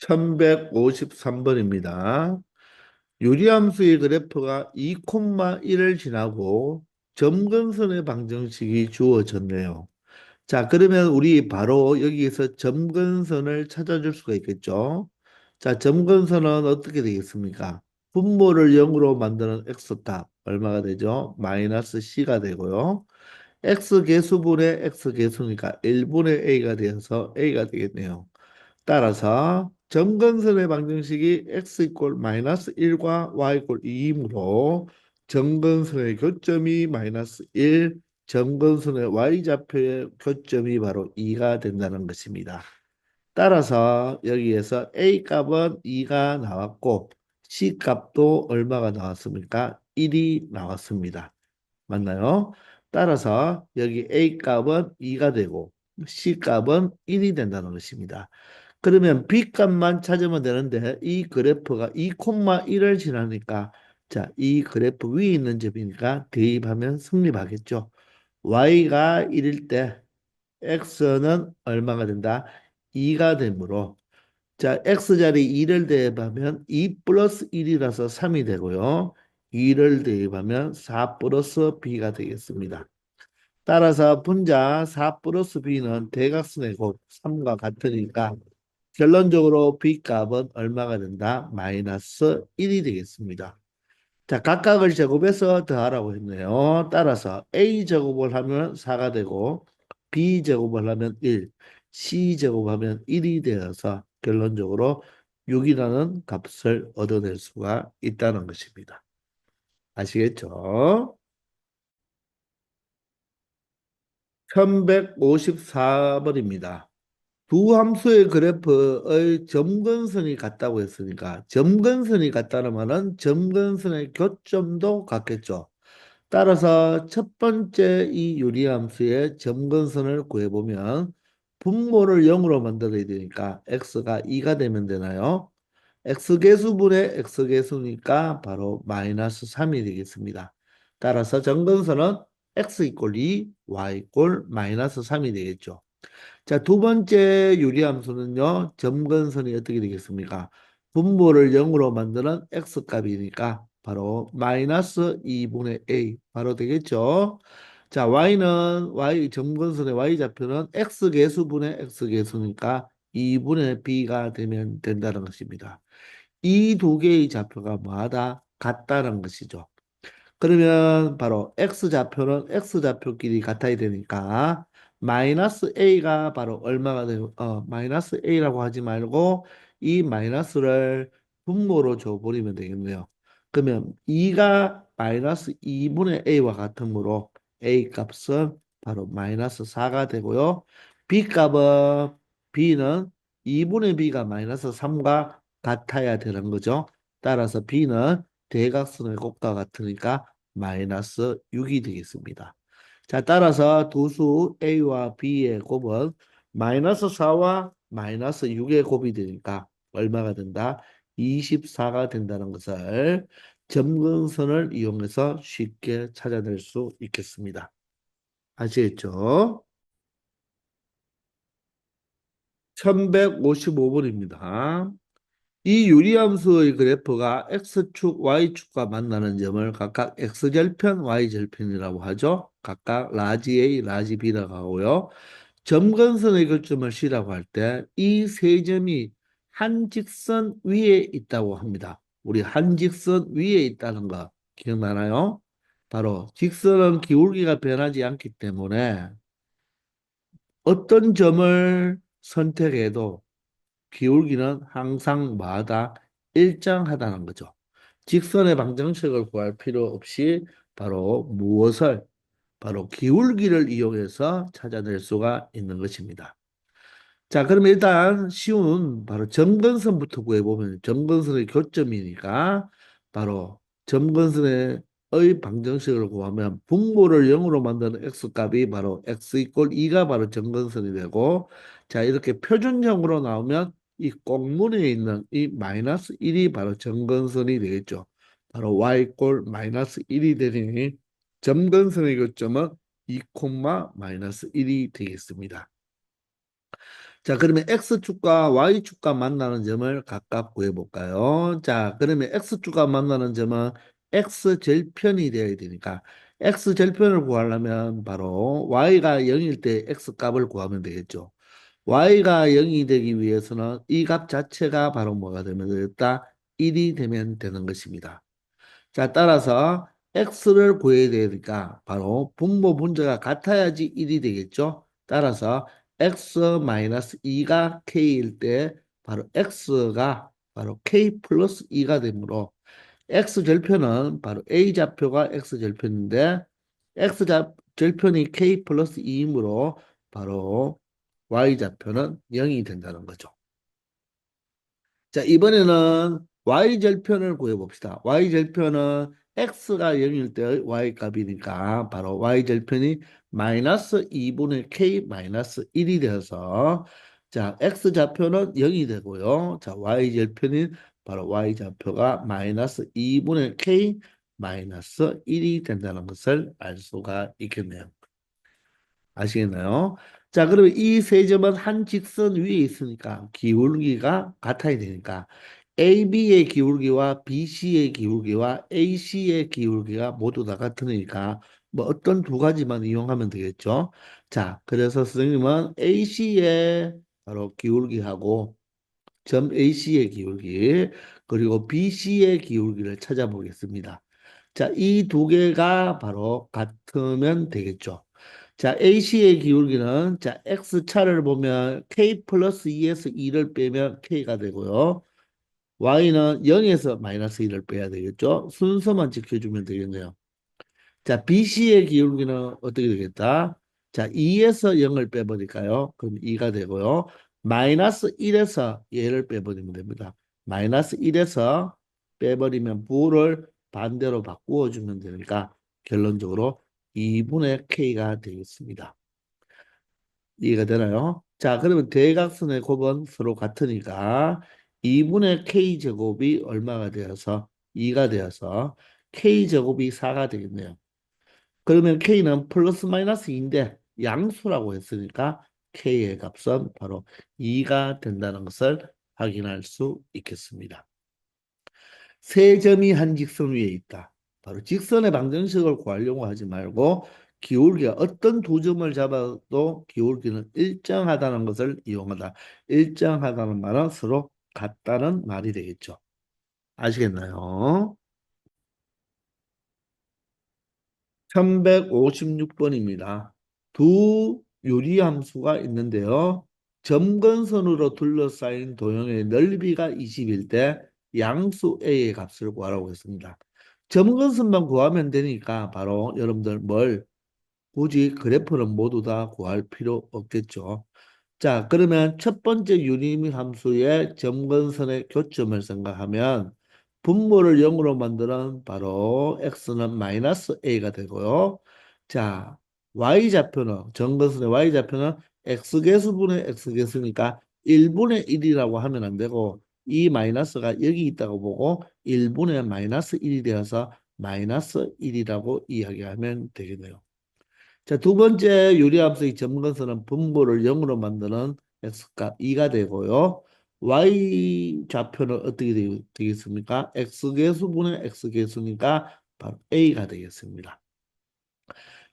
1153번입니다. 유리함수의 그래프가 2,1을 지나고 점근선의 방정식이 주어졌네요. 자, 그러면 우리 바로 여기에서 점근선을 찾아줄 수가 있겠죠. 자, 점근선은 어떻게 되겠습니까? 분모를 0으로 만드는 x값 얼마가 되죠? 마이너스 c가 되고요. x 개수분의 x 개수니까 1분의 a가 되어서 a가 되겠네요. 따라서 점근선의 방정식이 x 이꼴 마이너스 1과 y 이꼴 2이므로 점근선의 교점이 마이너스 1, 점근선의 y좌표의 교점이 바로 2가 된다는 것입니다. 따라서 여기에서 a 값은 2가 나왔고 c 값도 얼마가 나왔습니까? 1이 나왔습니다. 맞나요? 따라서 여기 a 값은 2가 되고 c 값은 1이 된다는 것입니다. 그러면 B 값만 찾으면 되는데 이 그래프가 2,1을 지나니까 자, 이 그래프 위에 있는 점이니까 대입하면 승립하겠죠. Y가 1일 때 X는 얼마가 된다? 2가 되므로 자, X자리 2를 대입하면 2 플러스 1이라서 3이 되고요. 2를 대입하면 4 플러스 B가 되겠습니다. 따라서 분자 4 플러스 B는 대각선의 곱 3과 같으니까 결론적으로 B값은 얼마가 된다? 마이너스 1이 되겠습니다. 자, 각각을 제곱해서 더하라고 했네요. 따라서 A 제곱을 하면 4가 되고 B 제곱을 하면 1, C 제곱하면 1이 되어서 결론적으로 6이라는 값을 얻어낼 수가 있다는 것입니다. 아시겠죠? 1154번입니다. 두 함수의 그래프의 점근선이 같다고 했으니까 점근선이 같다는 말은 점근선의 교점도 같겠죠. 따라서 첫 번째 이 유리함수의 점근선을 구해보면 분모를 0으로 만들어야 되니까 x가 2가 되면 되나요? x개수분의 x개수니까 바로 마이너스 3이 되겠습니다. 따라서 점근선은 x 이꼴 2, y 이꼴 마이너스 3이 되겠죠. 자, 두 번째 유리함수는요, 점근선이 어떻게 되겠습니까? 분모를 0으로 만드는 x값이니까 바로 마이너스 2분의 a 바로 되겠죠. 자, y는 점근선의 y좌표는 x개수분의 x개수니까 2분의 b가 되면 된다는 것입니다. 이 두 개의 좌표가 뭐하다? 같다는 것이죠. 그러면 바로 x좌표는 x좌표끼리 같아야 되니까 마이너스 a가 바로 얼마가 되고 마이너스 a라고 하지 말고 이 마이너스를 분모로 줘버리면 되겠네요. 그러면 2가 마이너스 2분의 a와 같으므로 a 값은 바로 마이너스 4가 되고요. b 값은 b는 2분의 b가 마이너스 3과 같아야 되는 거죠. 따라서 b는 대각선의 곱과 같으니까 마이너스 6이 되겠습니다. 자, 따라서 두 수 A와 B의 곱은 마이너스 4와 마이너스 6의 곱이 되니까 얼마가 된다? 24가 된다는 것을 점근선을 이용해서 쉽게 찾아낼 수 있겠습니다. 아시겠죠? 1155번입니다. 이 유리함수의 그래프가 X축, Y축과 만나는 점을 각각 X절편, Y절편이라고 하죠. 각각 라지 A, 라지 B라고 하고요. 점근선의 교점을 C라고 할 때 이 세 점이 한 직선 위에 있다고 합니다. 우리 한 직선 위에 있다는 거 기억나나요? 바로 직선은 기울기가 변하지 않기 때문에 어떤 점을 선택해도 기울기는 항상 마다 일정하다는 거죠. 직선의 방정식을 구할 필요 없이 바로 무엇을 바로 기울기를 이용해서 찾아낼 수가 있는 것입니다. 자, 그러면 일단 쉬운 바로 점근선부터 구해보면 점근선의 교점이니까 바로 점근선의 방정식을 구하면 분모를 0으로 만드는 x값이 바로 x 이꼴 2가 바로 점근선이 되고 자, 이렇게 표준형으로 나오면 이 꽁문에 있는 이 마이너스 1이 바로 점근선이 되겠죠. 바로 y 이꼴 마이너스 1이 되니 점근선의 교점은 2, 마이너스 1이 되겠습니다. 자, 그러면 X축과 Y축과 만나는 점을 각각 구해볼까요? 자, 그러면 X축과 만나는 점은 X절편이 되어야 되니까 X절편을 구하려면 바로 Y가 0일 때 X값을 구하면 되겠죠. Y가 0이 되기 위해서는 이 값 자체가 바로 뭐가 되면 되겠다? 1이 되면 되는 것입니다. 자, 따라서 x를 구해야 되니까 바로 분모 분자가 같아야지 1이 되겠죠. 따라서 x-2가 k일 때 바로 x가 바로 k 플러스 2가 되므로 x절편은 바로 a좌표가 x절편인데 x절편이 k 플러스 2이므로 바로 y좌표는 0이 된다는 거죠. 자, 이번에는 y절편을 구해봅시다. y절편은 x가 0일 때 y 값이니까 바로 y절편이 마이너스 2분의 k 마이너스 1이 되어서 자, x좌표는 0이 되고요. 자, y절편인 바로 y좌표가 마이너스 2분의 k 마이너스 1이 된다는 것을 알 수가 있겠네요. 아시겠나요? 자, 그러면 이 세 점은 한 직선 위에 있으니까 기울기가 같아야 되니까 AB의 기울기와 BC의 기울기와 AC의 기울기가 모두 다 같으니까 뭐 어떤 두 가지만 이용하면 되겠죠. 자, 그래서 선생님은 AC의 바로 기울기하고 점 AC의 기울기 그리고 BC의 기울기를 찾아보겠습니다. 자, 이 두 개가 바로 같으면 되겠죠. 자, AC의 기울기는 자, X차를 보면 K 플러스 2에서 2를 빼면 K가 되고요. Y는 0에서 마이너스 1을 빼야 되겠죠. 순서만 지켜주면 되겠네요. 자, BC의 기울기는 어떻게 되겠다? 자, 2에서 0을 빼버릴까요? 그럼 2가 되고요. 마이너스 1에서 얘를 빼버리면 됩니다. 마이너스 1에서 빼버리면 부를 반대로 바꾸어 주면 되니까 결론적으로 2분의 K가 되겠습니다. 이해가 되나요? 자, 그러면 대각선의 곱은 서로 같으니까 2분의 K제곱이 얼마가 되어서 2가 되어서 K제곱이 4가 되겠네요. 그러면 K는 플러스 마이너스인데 양수라고 했으니까 K의 값은 바로 2가 된다는 것을 확인할 수 있겠습니다. 세 점이 한 직선 위에 있다. 바로 직선의 방정식을 구하려고 하지 말고 기울기가 어떤 두 점을 잡아도 기울기는 일정하다는 것을 이용하다. 일정하다는 말은 서로 같다는 말이 되겠죠. 아시겠나요? 1156번입니다. 두 유리함수가 있는데요. 점근선으로 둘러싸인 도형의 넓이가 20일 때 양수 A의 값을 구하라고 했습니다. 점근선만 구하면 되니까 바로 여러분들 뭘 굳이 그래프는 모두 다 구할 필요 없겠죠. 자, 그러면 첫 번째 유리함 함수의 점근선의 교점을 생각하면 분모를 0으로 만드는 바로 x는 마이너스 a가 되고요. 자, y좌표는 점근선의 y좌표는 x개수분의 x개수니까 1분의 1이라고 하면 안 되고 이 마이너스가 여기 있다고 보고 1분의 마이너스 1이 되어서 마이너스 1이라고 이야기하면 되겠네요. 자, 두 번째 유리함수의 점근선은 분모를 0으로 만드는 x값 2가 되고요. y 좌표는 어떻게 되겠습니까? x개수분의 x개수니까 바로 a가 되겠습니다.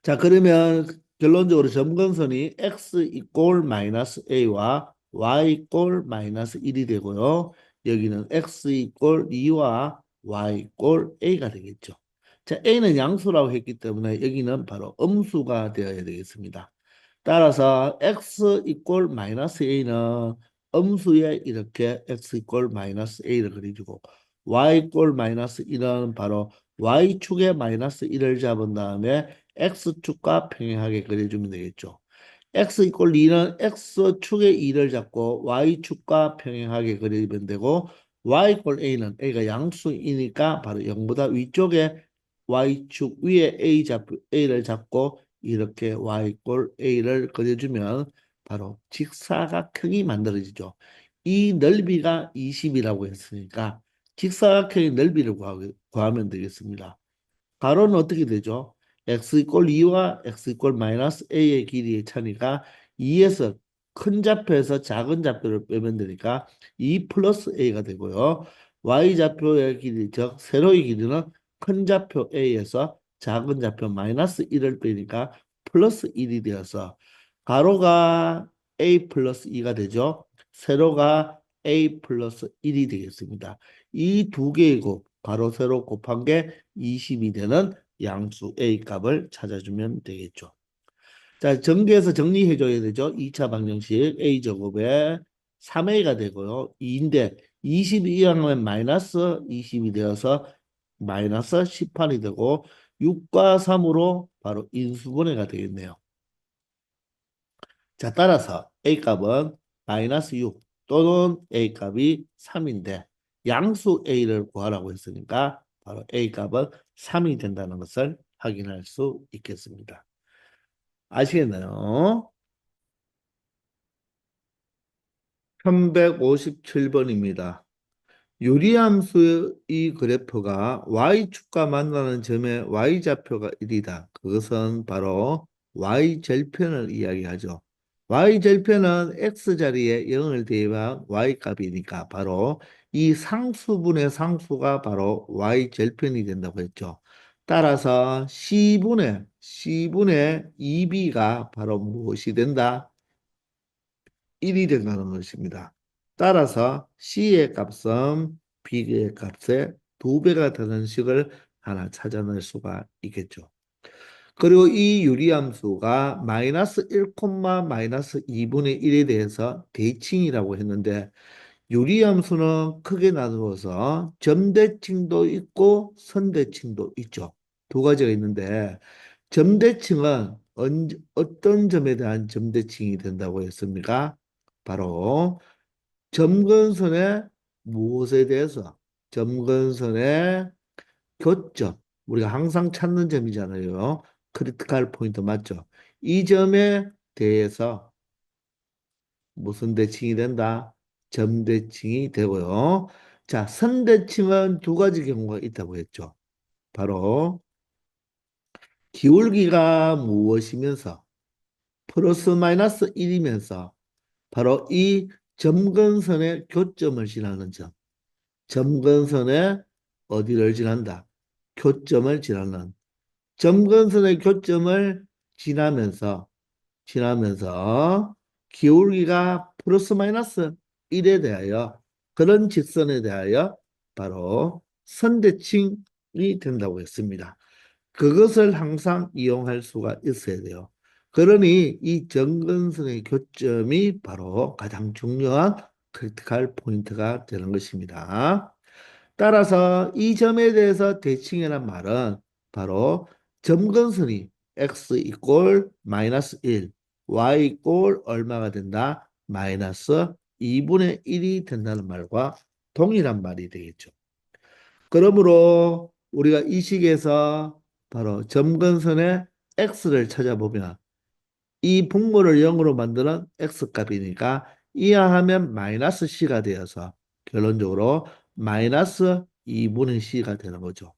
자, 그러면 결론적으로 점근선이 x 이꼴 마이너스 a와 y 이꼴 마이너스 1이 되고요. 여기는 x 이꼴 2와 y 이꼴 a가 되겠죠. 자, a는 양수라고 했기 때문에 여기는 바로 음수가 되어야 되겠습니다. 따라서 x 이꼴 마이너스 a는 음수에 이렇게 x 이꼴 마이너스 a를 그려주고 y 이꼴 마이너스 1은 바로 y축에 마이너스 1을 잡은 다음에 x축과 평행하게 그려주면 되겠죠. x 이꼴 2는 x축에 2를 잡고 y축과 평행하게 그리면 되고 y 이꼴 a는 a가 양수이니까 바로 0보다 위쪽에 y축 위에 a를 잡고 이렇게 y 이꼴 a를 그려주면 바로 직사각형이 만들어지죠. 이 넓이가 20이라고 했으니까 직사각형의 넓이를 구하면 되겠습니다. 가로는 어떻게 되죠? x 이꼴 2와 x 이꼴 마이너스 a의 길이의 차니까 2에서 큰 좌표에서 작은 좌표를 빼면 되니까 2 플러스 a가 되고요. y좌표의 길이, 즉 세로의 길이는 큰 좌표 a에서 작은 좌표 마이너스 1을 빼니까 플러스 1이 되어서 가로가 a 플러스 2가 되죠. 세로가 a 플러스 1이 되겠습니다. 이 두 개의 곱, 가로 세로 곱한 게 20이 되는 양수 a 값을 찾아주면 되겠죠. 자, 전개해서 정리해줘야 되죠. 2차 방정식 a제곱에 3a가 되고요. 2인데 22 이항하면 마이너스 20이 되어서 마이너스 18이 되고 6과 3으로 바로 인수분해가 되겠네요. 자, 따라서 a값은 마이너스 6 또는 a값이 3인데 양수 a를 구하라고 했으니까 바로 a값은 3이 된다는 것을 확인할 수 있겠습니다. 아시겠나요? 1157번입니다. 유리함수의 그래프가 y축과 만나는 점의 y좌표가 1이다. 그것은 바로 y절편을 이야기하죠. y절편은 x자리에 0을 대입한 y값이니까 바로 이 상수분의 상수가 바로 y절편이 된다고 했죠. 따라서 C분의 2B가 바로 무엇이 된다? 1이 된다는 것입니다. 따라서 C의 값은 B의 값의 2배가 되는 식을 하나 찾아낼 수가 있겠죠. 그리고 이 유리함수가 마이너스 1, 마이너스 2분의 1에 대해서 대칭이라고 했는데 유리함수는 크게 나누어서 점대칭도 있고 선대칭도 있죠. 두 가지가 있는데 점대칭은 어떤 점에 대한 점대칭이 된다고 했습니까? 바로 점근선의 무엇에 대해서 점근선의 교점 우리가 항상 찾는 점이잖아요. 크리티컬 포인트 맞죠? 이 점에 대해서 무슨 대칭이 된다? 점대칭이 되고요. 자, 선대칭은 두 가지 경우가 있다고 했죠. 바로 기울기가 무엇이면서 플러스 마이너스 1이면서 바로 이 점근선의 교점을 지나는 점. 점근선의 어디를 지난다? 교점을 지나는. 점근선의 교점을 지나면서 기울기가 플러스 마이너스 1에 대하여 그런 직선에 대하여 바로 선대칭이 된다고 했습니다. 그것을 항상 이용할 수가 있어야 돼요. 그러니 이 점근선의 교점이 바로 가장 중요한 크리티컬 포인트가 되는 것입니다. 따라서 이 점에 대해서 대칭이라는 말은 바로 점근선이 x 이꼴 마이너스 1, y 이꼴 얼마가 된다? 마이너스 2분의 1이 된다는 말과 동일한 말이 되겠죠. 그러므로 우리가 이 식에서 바로 점근선의 x를 찾아보면 이 분모를 0으로 만드는 x값이니까 이하하면 마이너스 c가 되어서 결론적으로 마이너스 2분의 c가 되는 거죠.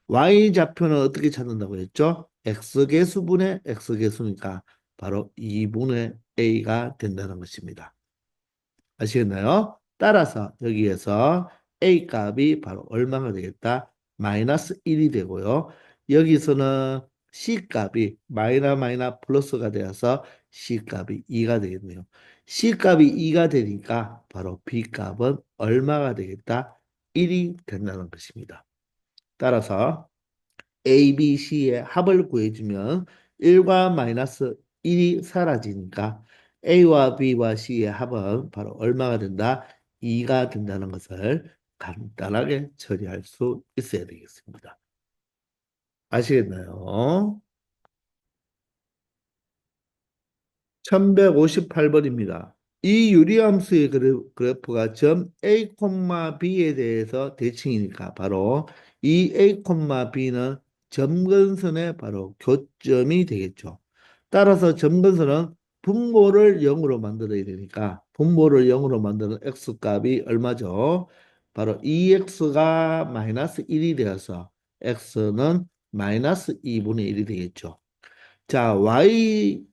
y좌표는 어떻게 찾는다고 했죠? x개수분의 x개수니까 바로 2분의 a가 된다는 것입니다. 아시겠나요? 따라서 여기에서 A 값이 바로 얼마가 되겠다? 마이너스 1이 되고요. 여기서는 C 값이 마이너 플러스가 되어서 C 값이 2가 되겠네요. C 값이 2가 되니까 바로 B 값은 얼마가 되겠다? 1이 된다는 것입니다. 따라서 A, B, C의 합을 구해주면 1과 마이너스 1이 사라지니까 A와 B와 C의 합은 바로 얼마가 된다? 2가 된다는 것을 간단하게 처리할 수 있어야 되겠습니다. 아시겠나요? 1158번입니다. 이 유리함수의 그래프가 점 A, B에 대해서 대칭이니까 바로 이 A, B는 점근선의 바로 교점이 되겠죠. 따라서 점근선은 분모를 0으로 만들어야 되니까 분모를 0으로 만드는 x값이 얼마죠? 바로 2x가 마이너스 1이 되어서 x는 마이너스 2분의 1이 되겠죠. 자, y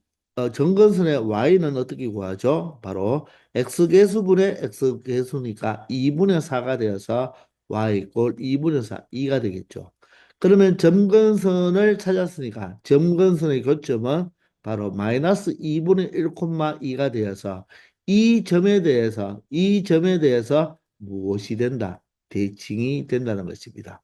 정근선의 y는 어떻게 구하죠? 바로 x계수분의 x계수니까 2분의 4가 되어서 y 이꼴 2분의 4, 2가 되겠죠. 그러면 점근선을 찾았으니까 점근선의 교점은 바로 마이너스 2분의 1, 2가 되어서 이 점에 대해서 무엇이 된다? 대칭이 된다는 것입니다.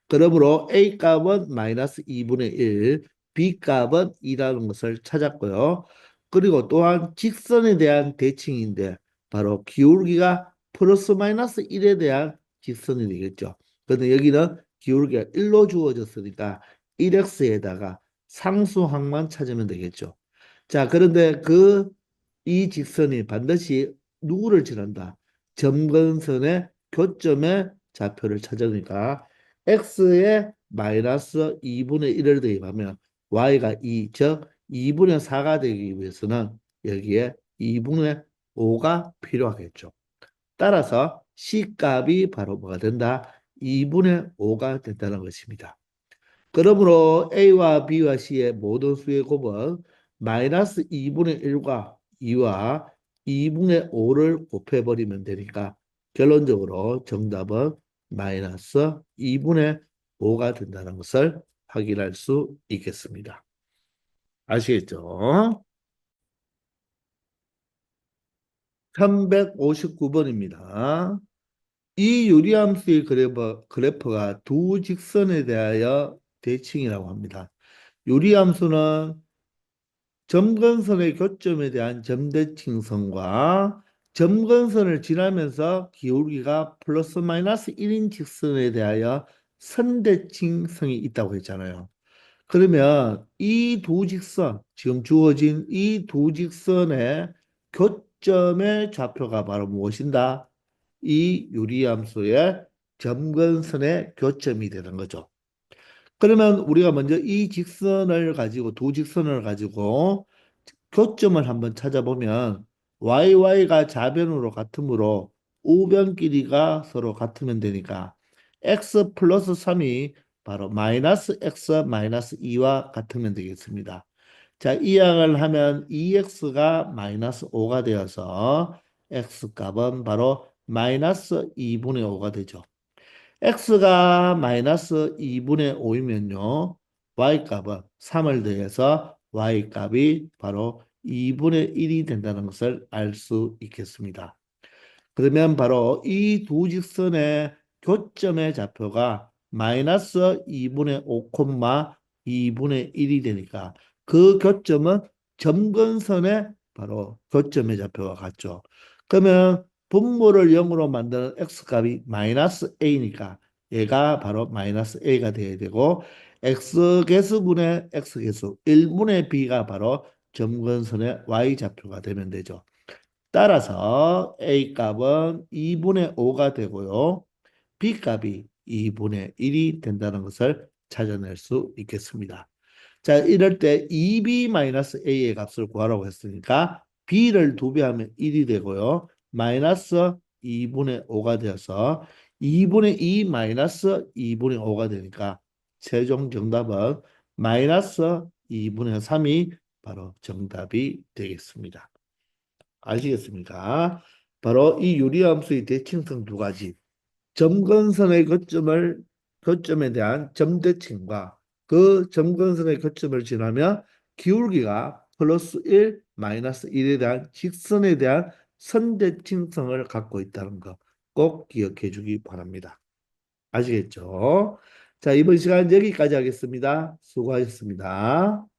그러므로 A 값은 마이너스 2분의 1, B 값은 2라는 것을 찾았고요. 그리고 또한 직선에 대한 대칭인데 바로 기울기가 플러스 마이너스 1에 대한 직선이 되겠죠. 그런데 여기는 기울기가 1로 주어졌으니까 1x에다가 상수항만 찾으면 되겠죠. 자, 그런데 이 직선이 반드시 누구를 지난다? 점근선의 교점의 좌표를 찾으니까 x에 마이너스 2분의 1을 대입하면 y가 2, 즉 2분의 4가 되기 위해서는 여기에 2분의 5가 필요하겠죠. 따라서 c 값이 바로 뭐가 된다? 2분의 5가 된다는 것입니다. 그러므로 A와 B와 C의 모든 수의 곱은 마이너스 2분의 1과 2와 2분의 5를 곱해버리면 되니까 결론적으로 정답은 마이너스 2분의 5가 된다는 것을 확인할 수 있겠습니다. 아시겠죠? 359번입니다. 이 유리함수의 그래프가 두 직선에 대하여 대칭이라고 합니다. 유리함수는 점근선의 교점에 대한 점대칭성과 점근선을 지나면서 기울기가 플러스 마이너스 1인 직선에 대하여 선대칭성이 있다고 했잖아요. 그러면 이 두 직선, 지금 주어진 이 두 직선의 교점의 좌표가 바로 무엇인가? 이 유리함수의 점근선의 교점이 되는 거죠. 그러면 우리가 먼저 이 직선을 가지고 두 직선을 가지고 교점을 한번 찾아보면 YY가 좌변으로 같으므로 우변 길이가 서로 같으면 되니까 x 플러스 3이 바로 마이너스 x 마이너스 2와 같으면 되겠습니다. 자, 이 양을 하면 2x가 마이너스 5가 되어서 x 값은 바로 마이너스 2분의 5가 되죠. x가 마이너스 2분의 5이면요. y값은 3을 더해서 y값이 바로 2분의 1이 된다는 것을 알 수 있겠습니다. 그러면 바로 이 두 직선의 교점의 좌표가 마이너스 2분의 5, 2분의 1이 되니까 그 교점은 점근선의 바로 교점의 좌표와 같죠. 그러면 분모를 0으로 만드는 x값이 마이너스 a니까 얘가 바로 마이너스 a가 돼야 되고 x개수분의 x개수 1분의 b가 바로 점근선의 y좌표가 되면 되죠. 따라서 A 값은 2분의 5가 되고요. B 값이 2분의 1이 된다는 것을 찾아낼 수 있겠습니다. 자, 이럴 때 2B-A의 값을 구하라고 했으니까 B를 2배 하면 1이 되고요. 마이너스 2분의 5가 되어서 2분의 2 마이너스 2분의 5가 되니까 최종 정답은 마이너스 2분의 3이 바로 정답이 되겠습니다. 아시겠습니까? 바로 이 유리함수의 대칭성 두 가지. 점근선의 교점에 대한 점대칭과 그 점근선의 교점을 지나면 기울기가 플러스 1, 마이너스 1에 대한 직선에 대한 선대칭성을 갖고 있다는 거 꼭 기억해 주기 바랍니다. 아시겠죠? 자, 이번 시간 여기까지 하겠습니다. 수고하셨습니다.